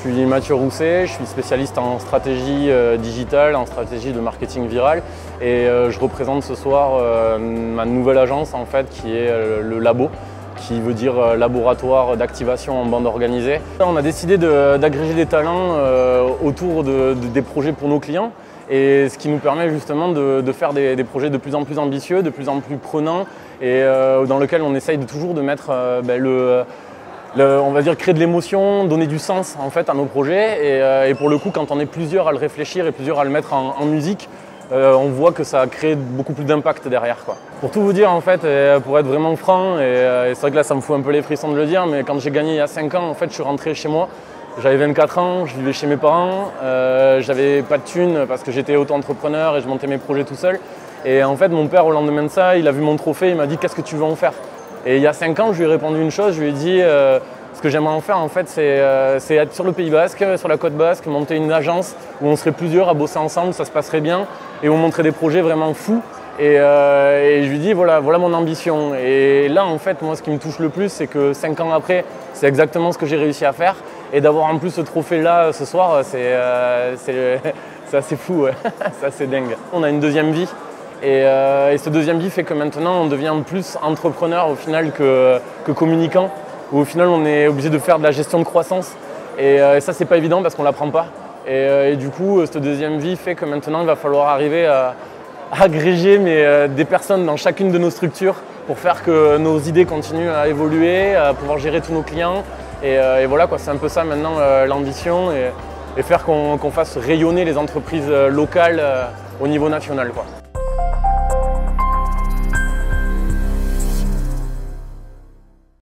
suis Mathieu Rousset, je suis spécialiste en stratégie digitale, en stratégie de marketing viral et je représente ce soir ma nouvelle agence en fait qui est le Labo, qui veut dire laboratoire d'activation en bande organisée. On a décidé d'agréger des talents autour des projets pour nos clients et ce qui nous permet justement de faire des projets de plus en plus ambitieux, de plus en plus prenants et dans lesquels on essaye toujours de mettre on va dire créer de l'émotion, donner du sens en fait à nos projets et pour le coup quand on est plusieurs à le réfléchir et plusieurs à le mettre en musique, on voit que ça crée beaucoup plus d'impact derrière, quoi. Pour tout vous dire en fait, pour être vraiment franc, et c'est vrai que là ça me fout un peu les frissons de le dire, mais quand j'ai gagné il y a 5 ans, en fait je suis rentré chez moi, j'avais 24 ans, je vivais chez mes parents, j'avais pas de thunes parce que j'étais auto-entrepreneur et je montais mes projets tout seul. Et en fait mon père au lendemain de ça, il a vu mon trophée, il m'a dit qu'est-ce que tu veux en faire? Et il y a 5 ans, je lui ai répondu une chose, je lui ai dit ce que j'aimerais en faire en fait, c'est être sur le Pays Basque, sur la côte basque, monter une agence où on serait plusieurs à bosser ensemble, ça se passerait bien et on montrait des projets vraiment fous. Et je lui ai dit voilà mon ambition. Et là en fait, moi ce qui me touche le plus, c'est que 5 ans après, c'est exactement ce que j'ai réussi à faire. Et d'avoir en plus ce trophée là ce soir, c'est assez fou, ouais. C'est assez dingue. On a une deuxième vie. Et ce deuxième vie fait que maintenant on devient plus entrepreneur au final que communicant, où au final on est obligé de faire de la gestion de croissance et ça c'est pas évident parce qu'on l'apprend pas. Et du coup cette deuxième vie fait que maintenant il va falloir arriver à agréger des personnes dans chacune de nos structures pour faire que nos idées continuent à évoluer, à pouvoir gérer tous nos clients et voilà quoi, c'est un peu ça maintenant l'ambition et faire qu'on fasse rayonner les entreprises locales au niveau national, quoi.